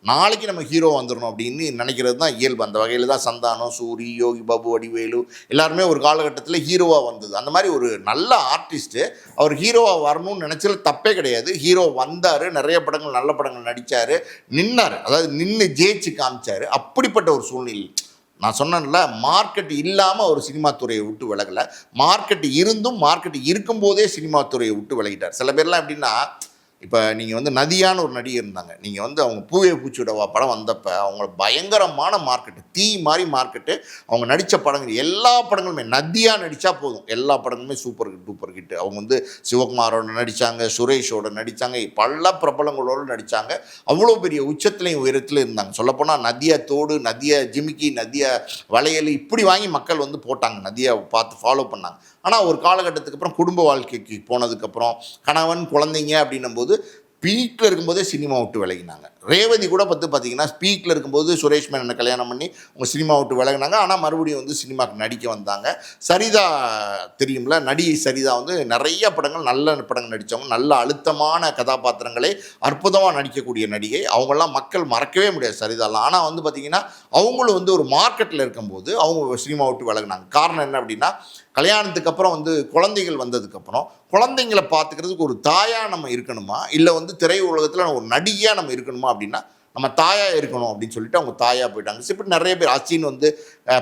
நாளைக்கு நம்ம ஹீரோ வந்துடணும் அப்படின்னு நினைக்கிறது தான் இயல்பு. அந்த வகையில் தான் சந்தானம், சூரி, யோகி பாபு, வடிவேலு எல்லாருமே ஒரு காலகட்டத்தில் ஹீரோவாக வந்தது. அந்த மாதிரி ஒரு நல்ல ஆர்டிஸ்ட்டு அவர் ஹீரோவாக வரணும்னு நினச்சல தப்பே கிடையாது. ஹீரோ வந்தார், நிறைய படங்கள் நல்ல படங்கள் நடித்தார், நின்னார், அதாவது நின்று ஜெயிச்சு காமிச்சார். அப்படிப்பட்ட ஒரு சூழ்நிலை நான் சொன்னேன்ல, மார்க்கெட் இல்லாமல் ஒரு சினிமா துறையை விட்டு விலகலை, மார்க்கெட் இருந்தும் மார்க்கெட் இருக்கும்போதே சினிமா துறையை விட்டு விலகிட்டார். சில பேர்லாம் எப்படின்னா இப்போ நீங்கள் வந்து நதியான்னு ஒரு நடிகை இருந்தாங்க. நீங்கள் வந்து அவங்க பூவே பூச்சிவிடவா படம் வந்தப்ப அவங்கள பயங்கரமான மார்க்கெட்டு, தீ மாதிரி மார்க்கெட்டு. அவங்க நடித்த படங்கள் எல்லா படங்களுமே நதியா நடித்தா போதும், எல்லா படங்களுமே சூப்பர் ஹிட் டூப்பர் ஹிட். அவங்க வந்து சிவகுமாரோட நடித்தாங்க, சுரேஷோட நடித்தாங்க, பல பிரபலங்களோடு நடித்தாங்க. அவ்வளோ பெரிய உச்சத்துலையும் உயரத்தில் இருந்தாங்க. சொல்லப்போனால் நதியா தோடு, நதியா ஜிமிக்கி, நதியா வளையல் இப்படி வாங்கி மக்கள் வந்து போட்டாங்க, நதியா பார்த்து ஃபாலோ பண்ணாங்க. ஆனால் ஒரு காலகட்டத்துக்கு அப்புறம் குடும்ப வாழ்க்கைக்கு போனதுக்கப்புறம் கணவன் குழந்தைங்க அப்படின்னும் போது பீக்கில் இருக்கும்போதே சினிமா விட்டு விலகினாங்க. ரேவதி கூட பார்த்தீங்கன்னா பீக்கில் இருக்கும்போது சுரேஷ் மேனனை கல்யாணம் பண்ணி அவங்க சினிமா விட்டு விலகினாங்க. ஆனால் மறுபடியும் வந்து சினிமாவுக்கு நடிக்க வந்தாங்க. சரிதா தெரியும்ல, நடிகை சரிதா வந்து நிறைய படங்கள், நல்ல படங்கள் நடித்தவங்க, நல்ல அழுத்தமான கதாபாத்திரங்களே அற்புதமாக நடிக்கக்கூடிய நடிகை. அவங்களாம் மக்கள் மறக்கவே முடியாது சரிதாலாம். ஆனால் வந்து பார்த்திங்கன்னா அவங்களும் வந்து ஒரு மார்க்கெட்டில் இருக்கும்போது அவங்க சினிமா விட்டு விலகினாங்க. காரணம் என்ன அப்படின்னா, கல்யாணத்துக்கு அப்புறம் வந்து குழந்தைகள் வந்ததுக்கப்புறம் குழந்தைங்களை பார்த்துக்கிறதுக்கு ஒரு தாயாக நம்ம இருக்கணுமா, இல்லை வந்து திரை உலகத்தில் ஒரு நடிகையாக நம்ம இருக்கணுமா அப்படின்னா நம்ம தாயாக இருக்கணும் அப்படின்னு சொல்லிட்டு அவங்க தாயாக போயிட்டாங்க. இப்படி நிறைய பேர் அசின் வந்து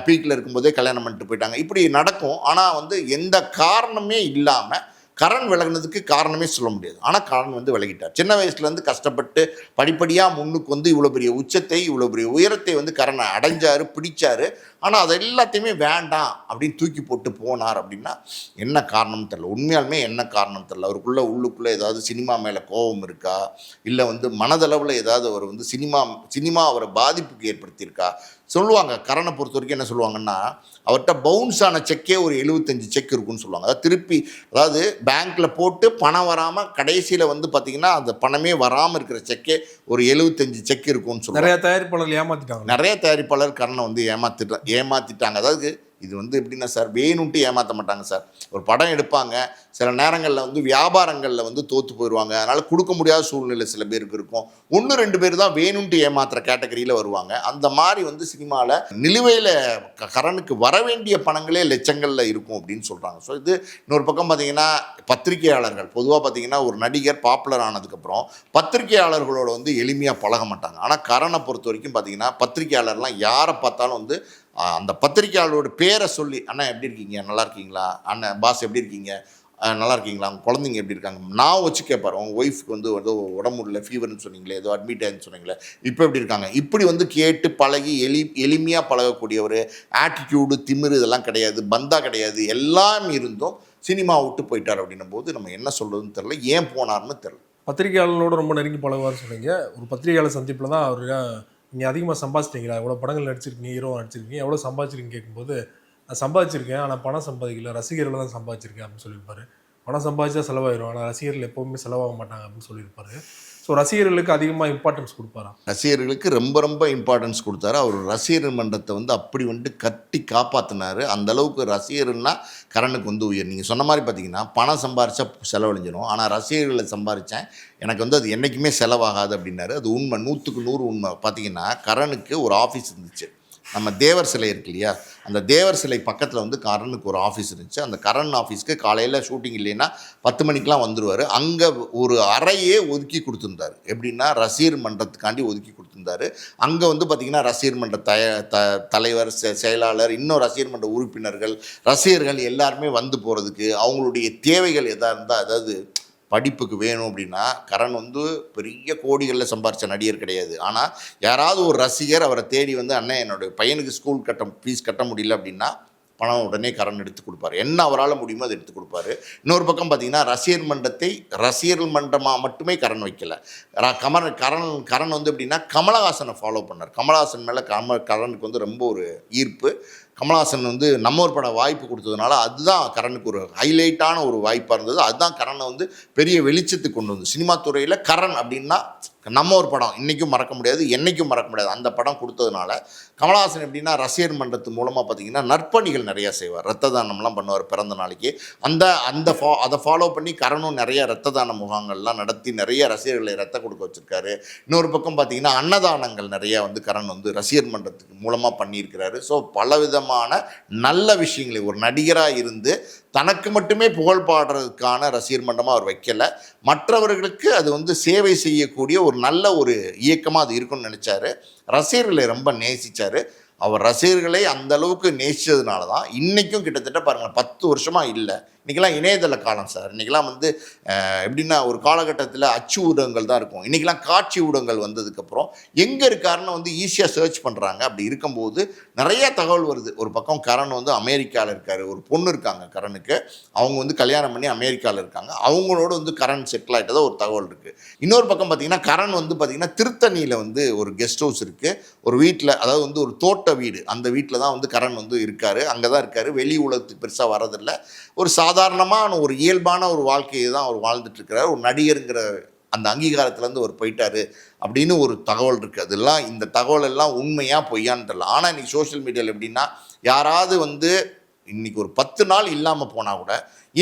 பீக்கில் இருக்கும்போதே கல்யாணம் பண்ணிட்டு போயிட்டாங்க. இப்படி நடக்கும். ஆனால் வந்து எந்த காரணமே இல்லாமல் கரண் விலகினதுக்கு காரணமே சொல்ல முடியாது. ஆனால் கரண் வந்து விலகிட்டார். சின்ன வயசுலேருந்து கஷ்டப்பட்டு படிப்படியாக முன்னுக்கு வந்து இவ்வளோ பெரிய உச்சத்தை, இவ்வளோ பெரிய உயரத்தை வந்து கரணை அடைஞ்சார், பிடிச்சார். ஆனால் அது எல்லாத்தையுமே வேண்டாம் அப்படின்னு தூக்கி போட்டு போனார். அப்படின்னா என்ன காரணம் தெரில, உண்மையாலுமே என்ன காரணம் தெரில. அவருக்குள்ளே உள்ளுக்குள்ளே ஏதாவது சினிமா மேலே கோபம் இருக்கா, இல்லை வந்து மனதளவில் ஏதாவது அவர் வந்து சினிமா அவரை பாதிப்புக்கு ஏற்படுத்தியிருக்கா. சொல்லுவாங்க கரணை பொறுத்த வரைக்கும் என்ன சொல்லுவாங்கன்னா, அவர்கிட்ட பவுன்ஸ் ஆன செக்கே ஒரு 75 செக் இருக்குன்னு சொல்லுவாங்க. அதாவது திருப்பி, அதாவது பேங்க்கில் போட்டு பணம் வராமல் கடைசியில் வந்து பார்த்திங்கன்னா அந்த பணமே வராமல் இருக்கிற செக்கே ஒரு 75 செக் இருக்குன்னு சொல்லுவாங்க. நிறைய தயாரிப்பாளர்கள் ஏமாற்றிட்டாங்க. நிறைய தயாரிப்பாளர் கரணை வந்து ஏமாற்றிட்டாங்க. அதாவது இது வந்து எப்படின்னா சார், வேணும்ட்டு ஏமாற்ற மாட்டாங்க சார். ஒரு படம் எடுப்பாங்க, சில நேரங்களில் வந்து வியாபாரங்களில் வந்து தோற்று போயிடுவாங்க. அதனால் கொடுக்க முடியாத சூழ்நிலை சில பேருக்கு இருக்கும். 1-2 பேர் தான் வேணும்ட்டு ஏமாத்துற கேட்டகரியில் வருவாங்க. அந்த மாதிரி வந்து சினிமாவில் நிலுவையில் கரனுக்கு வர வேண்டிய பணங்களே லட்சங்களில் இருக்கும் அப்படின்னு சொல்கிறாங்க. ஸோ இது இன்னொரு பக்கம் பார்த்திங்கன்னா, பத்திரிகையாளர்கள் பொதுவாக பார்த்திங்கன்னா ஒரு நடிகர் பாப்புலர் ஆனதுக்கப்புறம் பத்திரிகையாளர்களோட வந்து எளிமையாக பழக மாட்டாங்க. ஆனால் கரனை பொறுத்த வரைக்கும் பார்த்திங்கன்னா பத்திரிகையாளர்லாம் யாரை பார்த்தாலும் வந்து அந்த பத்திரிகையாளரோட பேரை சொல்லி, அண்ணா எப்படி இருக்கீங்க, நல்லா இருக்கீங்களா, அண்ணன் பாஸ் எப்படி இருக்கீங்க, நல்லா இருக்கீங்களா, அவங்க குழந்தைங்க எப்படி இருக்காங்க, நான் வச்சு கேட்பார். அவங்க ஒய்ஃப்க்கு வந்து ஏதோ உடம்பு இல்லை, ஃபீவர்னு சொன்னீங்களே, ஏதோ அட்மிட் ஆகின்னு சொன்னீங்களே, இப்போ எப்படி இருக்காங்க, இப்படி வந்து கேட்டு பழகி எளிமையாக பழகக்கூடியவர். ஆட்டிடியூடு, திமிரு இதெல்லாம் கிடையாது, பந்தா கிடையாது, எல்லாம் இருந்தும் சினிமா விட்டு போயிட்டார். அப்படின்னும் போது நம்ம என்ன சொல்கிறதுன்னு தெரில, ஏன் போனார்னு தெரில. பத்திரிகையாளர்களோட ரொம்ப நெருங்கி பழகுவார்னு சொன்னீங்க. ஒரு பத்திரிகையாளர் சந்திப்பில் தான் அவர், நீங்கள் அதிகமாக சம்பாதிச்சிட்டீங்களா, எவ்வளோ படங்கள் நடிச்சிருக்கீங்க, ஹீரோ நடிச்சிருக்கீங்க, எவ்வளோ சம்பாதிச்சிருக்கீங்க கேட்கும்போது, நான் சம்பாதிச்சிருக்கேன் ஆனால் பணம் சம்பாதிக்கல, ரசிகர்கள் தான் சம்பாதிச்சிருக்கேன் அப்படின்னு சொல்லியிருப்பாரு. பணம் சம்பாதிச்சா செலவாயிரும், ஆனால் ரசிகர்கள் எப்போவுமே செலவாக மாட்டாங்க அப்படின்னு சொல்லியிருப்பாரு. ஸோ ரசிகர்களுக்கு அதிகமாக இம்பார்ட்டன்ஸ் கொடுப்பாரா? ரசிகர்களுக்கு ரொம்ப ரொம்ப இம்பார்ட்டன்ஸ் கொடுத்தாரு. அவர் ரசிகர் மன்றத்தை வந்து அப்படி வந்துட்டு கட்டி காப்பாற்றினார். அந்தளவுக்கு ரசிகர்னா கரனுக்கு வந்து உயர். நீங்கள் சொன்ன மாதிரி பார்த்தீங்கன்னா பணம் சம்பாரித்தா செலவழிஞ்சிடும், ஆனால் ரசிகர்களை சம்பாரித்தேன் எனக்கு வந்து அது என்றைக்குமே செலவாகாது அப்படின்னாரு. அது உண்மை, 100க்கு 100 உண்மை. பார்த்தீங்கன்னா கரனுக்கு ஒரு ஆஃபீஸ் இருந்துச்சு. நம்ம தேவர் சிலை இருக்கு இல்லையா, அந்த தேவர் சிலை பக்கத்தில் வந்து கரனுக்கு ஒரு ஆஃபீஸ் இருந்துச்சு. அந்த கரண் ஆஃபீஸ்க்கு காலையில் ஷூட்டிங் இல்லைன்னா 10 மணிக்கெலாம் வந்துடுவார். அங்கே ஒரு அறையே ஒதுக்கி கொடுத்துருந்தார். எப்படின்னா ரசிகர் மன்றத்துக்காண்டி ஒதுக்கி கொடுத்துருந்தாரு. அங்கே வந்து பார்த்திங்கன்னா ரசிகர் மன்ற தலைவர், செயலாளர், இன்னும் ரசிகர் மன்ற உறுப்பினர்கள், ரசிகர்கள் எல்லாருமே வந்து போகிறதுக்கு அவங்களுடைய தேவைகள் எதாக இருந்தால், அதாவது படிப்புக்கு வேணும் அப்படின்னா, கரண் வந்து பெரிய கோடிகளில் சம்பாரித்த நடிகர் கிடையாது. ஆனால் யாராவது ஒரு ரசிகர் அவரை தேடி வந்து, அண்ணன் என்னுடைய பையனுக்கு ஸ்கூல் ஃபீஸ் கட்ட முடியல அப்படின்னா பணம் உடனே கரண் எடுத்து கொடுப்பாரு. என்ன அவரால் முடியுமோ அதை எடுத்து கொடுப்பாரு. இன்னொரு பக்கம் பார்த்திங்கன்னா ரசிகர் மன்றத்தை ரசிகர்கள் மன்றமாக மட்டுமே கரண் வைக்கல. கரண் வந்து எப்படின்னா கமலஹாசனை ஃபாலோ பண்ணார். கமலஹாசன் மேலே கரனுக்கு வந்து ரொம்ப ஒரு ஈர்ப்பு. கமலஹாசன் வந்து நம்ம ஒரு படம் வாய்ப்பு கொடுத்ததுனால அதுதான் கரனுக்கு ஒரு ஹைலைட்டான ஒரு வாய்ப்பாக இருந்தது. அதுதான் கரனை வந்து பெரிய வெளிச்சத்துக்கு கொண்டு வந்து, சினிமா துறையில் கரண் அப்படின்னா நம்ம ஒரு படம் இன்றைக்கும் மறக்க முடியாது, என்றைக்கும் மறக்க முடியாது. அந்த படம் கொடுத்ததுனால கமலஹாசன் எப்படின்னா ரசிகர் மன்றத்து மூலமாக பார்த்திங்கன்னா நற்பணிகள் நிறையா செய்வார். ரத்த தானம்லாம் பண்ணுவார் பிறந்த நாளைக்கு. அதை ஃபாலோ பண்ணி கரனும் நிறைய ரத்த தான முகாம்கள்லாம் நடத்தி நிறைய ரசிகர்களை ரத்தம் கொடுக்க வச்சுருக்காரு. இன்னொரு பக்கம் பார்த்திங்கன்னா அன்னதானங்கள் நிறையா வந்து கரண் வந்து ரசிகர் மன்றத்துக்கு மூலமாக பண்ணியிருக்கிறாரு. ஸோ பலவிதமான நல்ல விஷயங்களை ஒரு நடிகராக இருந்து தனக்கு மட்டுமே புகழ் பாடுறதுக்கான ரசிகர் மன்றமாக அவர் வைக்கலை, மற்றவர்களுக்கு அது வந்து சேவை செய்யக்கூடிய ஒரு நல்ல ஒரு இயக்கமாக அது இருக்குன்னு நினச்சாரு. ரசிகர்களை ரொம்ப நேசித்தார். அவர் ரசிகர்களை அந்த அளவுக்கு நேசித்ததுனால தான் இன்றைக்கும் கிட்டத்தட்ட பாருங்கள் 10 வருஷமாக இல்லை, இன்றைக்கெல்லாம் இணையதள காலம் சார். இன்றைக்கெல்லாம் வந்து எப்படின்னா ஒரு காலகட்டத்தில் அச்சு ஊடகங்கள் தான் இருக்கும். இன்றைக்கெல்லாம் காட்சி ஊடகங்கள் வந்ததுக்கப்புறம் எங்கே இருக்காருன்னு வந்து ஈஸியாக சர்ச் பண்ணுறாங்க. அப்படி இருக்கும்போது நிறைய தகவல் வருது. ஒரு பக்கம் கரண் வந்து அமெரிக்காவில் இருக்கார், ஒரு பொண்ணு இருக்காங்க கரனுக்கு, அவங்க வந்து கல்யாணம் பண்ணி அமெரிக்காவில் இருக்காங்க, அவங்களோட வந்து கரண் செட்டில் ஆகிட்டதா ஒரு தகவல் இருக்குது. இன்னொரு பக்கம் பார்த்திங்கன்னா கரண் வந்து பார்த்திங்கன்னா திருத்தணியில் வந்து ஒரு கெஸ்ட் ஹவுஸ் இருக்குது, ஒரு வீட்டில், அதாவது வந்து ஒரு தோட்ட வீடு, அந்த வீட்டில் தான் வந்து கரண் வந்து இருக்கார், அங்கே தான் இருக்கார், வெளி உலகத்துக்கு பெருசாக வரதில்லை, ஒரு சாதாரணமான ஒரு இயல்பான ஒரு வாழ்க்கையை தான் அவர் வாழ்ந்துட்டுருக்கிறார். ஒரு நடிகருங்கிற அந்த அங்கீகாரத்துலேருந்து அவர் போயிட்டார் அப்படின்னு ஒரு தகவல் இருக்குது. அதெல்லாம் இந்த தகவல் எல்லாம் உண்மையாக பொய்யான்னு தெரியல. ஆனால் இன்றைக்கி சோஷியல் மீடியாவில் எப்படின்னா யாராவது வந்து இன்றைக்கி ஒரு 10 நாள் இல்லாமல் போனால் கூட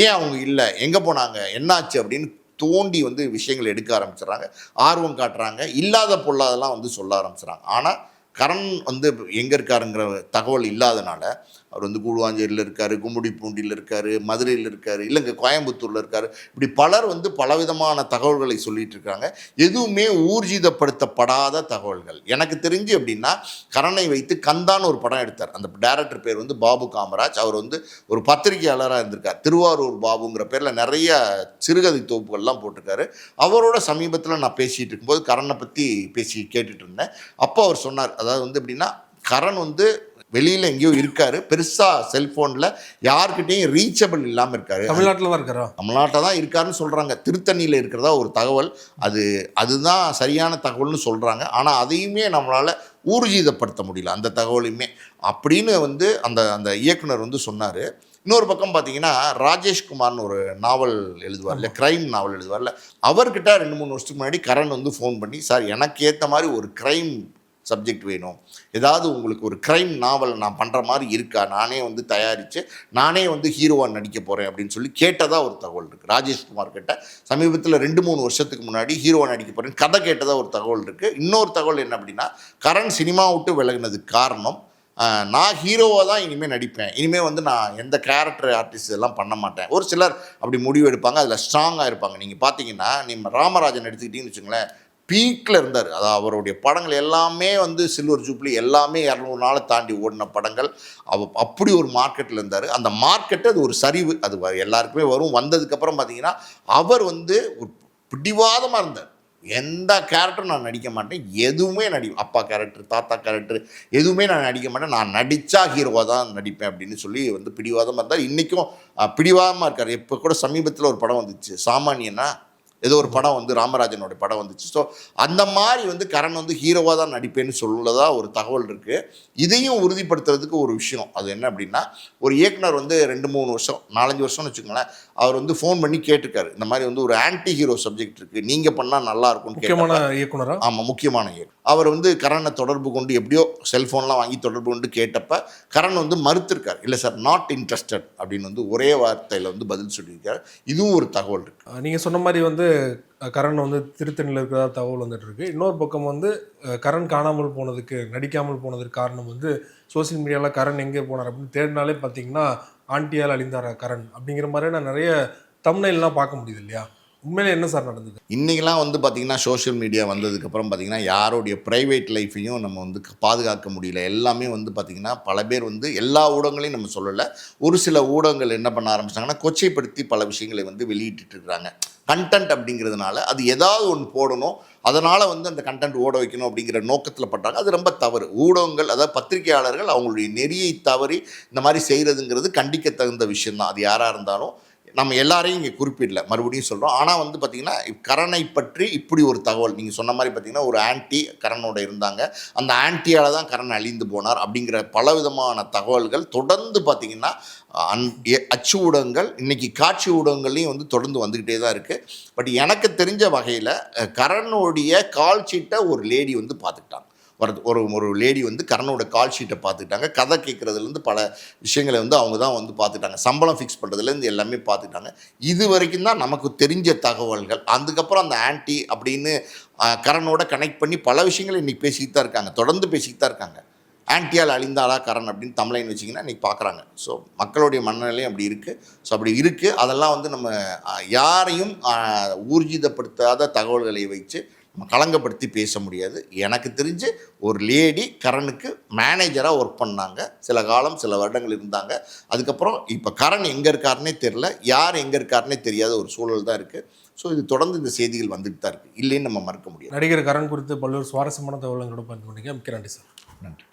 ஏன் அவங்க இல்லை, எங்கே போனாங்க, என்னாச்சு அப்படின்னு தோண்டி வந்து விஷயங்கள் எடுக்க ஆரம்பிச்சிடுறாங்க, ஆர்வம் காட்டுறாங்க, இல்லாத பொல்லாதெல்லாம் வந்து சொல்ல ஆரம்பிச்சிடுறாங்க. ஆனால் கரண் வந்து எங்கே இருக்காருங்கிற தகவல் இல்லாதனால அவர் வந்து கூடுவாஞ்சேரியில் இருக்கார், கும்முடிப்பூண்டியில் இருக்கார், மதுரையில் இருக்கார், இல்லைங்க கோயம்புத்தூரில் இருக்கார், இப்படி பலர் வந்து பலவிதமான தகவல்களை சொல்லிகிட்டு இருக்காங்க. எதுவுமே ஊர்ஜிதப்படுத்தப்படாத தகவல்கள். எனக்கு தெரிஞ்சு அப்படின்னா கரனை வைத்து கந்தான்னு ஒரு படம் எடுத்தார். அந்த டைரக்டர் பேர் வந்து பாபு காமராஜ். அவர் வந்து ஒரு பத்திரிகையாளராக இருந்திருக்கார். திருவாரூர் பாபுங்கிற பேரில் நிறைய சிறுகதை தொகுப்புகள்லாம் போட்டிருக்காரு. அவரோட சமீபத்தில் நான் பேசிகிட்டு இருக்கும்போது கரனை பற்றி பேசி கேட்டுட்டு இருந்தேன். அப்போ அவர் சொன்னார், அதாவது வந்து எப்படின்னா கரண் வந்து வெளியில் எங்கேயோ இருக்காரு, பெருசாக செல்ஃபோனில் யார்கிட்டையும் ரீச்சபிள் இல்லாமல் இருக்காரு. தமிழ்நாட்டில் தான் இருக்காரா? தமிழ்நாட்டில் தான் இருக்காருன்னு சொல்கிறாங்க. திருத்தணியில் இருக்கிறதா ஒரு தகவல். அதுதான் சரியான தகவல்னு சொல்கிறாங்க. ஆனால் அதையுமே நம்மளால் ஊர்ஜிதப்படுத்த முடியல, அந்த தகவலையுமே அப்படின்னு வந்து அந்த இயக்குனர் வந்து சொன்னார். இன்னொரு பக்கம் பார்த்தீங்கன்னா ராஜேஷ்குமார்னு ஒரு நாவல் எழுதுவார்ல, க்ரைம் நாவல் எழுதுவார்ல, அவர்கிட்ட 2-3 வருஷத்துக்கு முன்னாடி கரண் வந்து ஃபோன் பண்ணி, சார் எனக்கு ஏற்ற மாதிரி ஒரு க்ரைம் சப்ஜெக்ட் வேணும், ஏதாவது உங்களுக்கு ஒரு க்ரைம் நாவல் நான் பண்ணுற மாதிரி இருக்கா, நானே வந்து தயாரித்து நானே வந்து ஹீரோவாக நடிக்க போகிறேன் அப்படின்னு சொல்லி கேட்டதாக ஒரு தகவல் இருக்குது. ராஜேஷ்குமார் கிட்ட சமீபத்தில் 2-3 வருஷத்துக்கு முன்னாடி ஹீரோவாக நடிக்க போகிறேன்னு கதை கேட்டதாக ஒரு தகவல் இருக்குது. இன்னொரு தகவல் என்ன அப்படின்னா கரண் சினிமா விட்டு விலகினதுக்கு காரணம், நான் ஹீரோவாக தான் இனிமேல் நடிப்பேன், இனிமேல் வந்து நான் எந்த கேரக்டர் ஆர்டிஸ்ட் எல்லாம் பண்ண மாட்டேன். ஒரு சிலர் அப்படி முடிவு எடுப்பாங்க, அதில் ஸ்ட்ராங்காக இருப்பாங்க. நீங்கள் பார்த்தீங்கன்னா நீங்கள் ராமராஜன் எடுத்துக்கிட்டீங்கன்னு வச்சுங்களேன், பீக்கில் இருந்தார். அதாவது அவருடைய படங்கள் எல்லாமே வந்து சில்வர் ஜூப்ளி எல்லாமே 200 நாளை தாண்டி ஓடின படங்கள். அப்படி ஒரு மார்க்கெட்டில் இருந்தார். அந்த மார்க்கெட்டு அது ஒரு சரிவு, அது எல்லாருக்குமே வரும். வந்ததுக்கப்புறம் பார்த்தீங்கன்னா அவர் வந்து ஒரு பிடிவாதமாக இருந்தார். எந்த கேரக்டரும் நான் நடிக்க மாட்டேன், எதுவுமே அப்பா கேரக்டர், தாத்தா கேரக்டர் எதுவுமே நான் நடிக்க மாட்டேன், நான் நடித்தா ஹீரோவாக தான் நடிப்பேன் அப்படின்னு சொல்லி வந்து பிடிவாதமாக இருந்தார். இன்றைக்கும் பிடிவாதமாக இருக்கார். இப்போ கூட சமீபத்தில் ஒரு படம் வந்துச்சு, சாமானியனா ஏதோ ஒரு படம் வந்து ராமராஜனோட படம் வந்துச்சு. ஸோ அந்த மாதிரி வந்து கரண் வந்து ஹீரோவாக தான் நடிப்பேன்னு சொல்லதா ஒரு தகவல் இருக்குது. இதையும் உறுதிப்படுத்துறதுக்கு ஒரு விஷயம், அது என்ன அப்படின்னா ஒரு இயக்குனர் வந்து 2-3 வருஷம் 4-5 வருஷம்னு வச்சுக்கோங்களேன், அவர் வந்து ஃபோன் பண்ணி கேட்டிருக்காரு, இந்த மாதிரி வந்து ஒரு ஆன்டி ஹீரோ சப்ஜெக்ட் இருக்குது, நீங்கள் பண்ணால் நல்லா இருக்கும்னு. முக்கியமான இயக்குனரா? ஆமாம், முக்கியமான இயக்குனர். அவர் வந்து கரனை தொடர்பு கொண்டு எப்படியோ செல்ஃபோன்லாம் வாங்கி தொடர்பு கொண்டு கேட்டப்ப கரண் வந்து மறுத்திருக்கார். இல்லை சார், நாட் இன்ட்ரெஸ்டட் அப்படின்னு வந்து ஒரே வார்த்தையில் வந்து பதில் சொல்லியிருக்காரு. இதுவும் ஒரு தகவல் இருக்குது. நீங்கள் சொன்ன மாதிரி வந்து கரண் வந்து திருத்தணியில் இருக்கிறதா தகவல் வந்துட்டு இருக்கு. இன்னொரு பக்கம் வந்து கரண் காணாமல் போனதுக்கு, நடிக்காமல் போனதுக்கு காரணம் வந்து சோசியல் மீடியாவில் கரண் எங்கே போனார் அப்படின்னு தேடினாலே பார்த்தீங்கன்னா ஆண்டியால் அழிந்தாரா கரண் அப்படிங்கிற மாதிரியான நிறைய தம்ப்நெயில்லாம் பார்க்க முடியுது இல்லையா? உண்மையிலே என்ன சார் நடந்தது? இன்றைக்கெலாம் வந்து பார்த்திங்கன்னா சோஷியல் மீடியா வந்ததுக்கப்புறம் பார்த்திங்கன்னா யாருடைய ப்ரைவேட் லைஃப்பையும் நம்ம வந்து பாதுகாக்க முடியல. எல்லாமே வந்து பார்த்திங்கன்னா பல பேர் வந்து எல்லா ஊடகங்களையும் நம்ம சொல்லலை, ஒரு சில ஊடகங்கள் என்ன பண்ண ஆரம்பிச்சிட்டாங்கன்னா கொச்சைப்படுத்தி பல விஷயங்களை வந்து வெளியிட்டுருக்குறாங்க. கண்டென்ட் அப்படிங்கிறதுனால அது ஏதாவது ஒன்று போடணும், அதனால் வந்து அந்த கண்டென்ட் ஓட வைக்கணும் அப்படிங்கிற நோக்கத்தில் பண்ணுறாங்க. அது ரொம்ப தவறு. ஊடகங்கள், அதாவது பத்திரிகையாளர்கள் அவங்களுடைய நெறியை தவறி இந்த மாதிரி செய்கிறதுங்கிறது கண்டிக்க தகுந்த விஷயந்தான். அது யாராக இருந்தாலும் நம்ம எல்லாரையும் இங்கே குறிப்பிடல, மறுபடியும் சொல்கிறோம். ஆனால் வந்து பார்த்திங்கன்னா கரனை பற்றி இப்படி ஒரு தகவல் நீங்கள் சொன்ன மாதிரி பார்த்திங்கன்னா ஒரு ஆன்டி கரனோட இருந்தாங்க, அந்த ஆன்டியால் தான் கரண் அழிந்து போனார் அப்படிங்கிற பலவிதமான தகவல்கள் தொடர்ந்து பார்த்திங்கன்னா அச்சு ஊடகங்கள், இன்றைக்கி காட்சி ஊடகங்கள்லையும் வந்து தொடர்ந்து வந்துக்கிட்டே தான் இருக்குது. பட் எனக்கு தெரிஞ்ச வகையில் கரனுடைய கால் ஷீட்டை ஒரு லேடி வந்து பார்த்துக்கிட்டாங்க. ஒரு லேடி வந்து கரனோட கால் ஷீட்டை பார்த்துக்கிட்டாங்க. கதை கேட்குறதுலேருந்து பல விஷயங்களை வந்து அவங்க தான் வந்து பார்த்துட்டாங்க. சம்பளம் ஃபிக்ஸ் பண்ணுறதுலேருந்து எல்லாமே பார்த்துட்டாங்க. இது வரைக்கும் தான் நமக்கு தெரிஞ்ச தகவல்கள். அதுக்கப்புறம் அந்த ஆன்டி அப்படின்னு கரனோட கனெக்ட் பண்ணி பல விஷயங்களை இன்றைக்கி பேசிக்கிட்டு தான் இருக்காங்க, தொடர்ந்து பேசிக்கிட்டு தான் இருக்காங்க. ஆன்டியால் அழிந்தாளா கரண் அப்படின்னு தமிழைன்னு வச்சிங்கன்னா இன்றைக்கி பார்க்குறாங்க. ஸோ மக்களுடைய மனநிலையும் அப்படி இருக்குது. ஸோ அப்படி இருக்குது. அதெல்லாம் வந்து நம்ம யாரையும் ஊர்ஜிதப்படுத்தாத தகவல்களை வச்சு களங்கப்படுத்தி பேச முடியாது. எனக்கு தெரிஞ்சு ஒரு லேடி கரனுக்கு மேனேஜராக ஒர்க் பண்ணாங்க, சில காலம் சில வருடங்கள் இருந்தாங்க. அதுக்கப்புறம் இப்போ கரண் எங்கே இருக்காருன்னே தெரில, யார் எங்கே இருக்காருன்னே தெரியாத ஒரு சூழல் தான் இருக்குது. ஸோ இது தொடர்ந்து இந்த செய்திகள் வந்துட்டு தான் இருக்குது, இல்லைன்னு நம்ம மறுக்க முடியாது. நடிகர் கரண் குறித்து பல்வேறு சுவாரஸ்யமான தகவல்களோட பகிர்ந்து கொண்டீங்க. மிக்க நன்றி சார். நன்றி.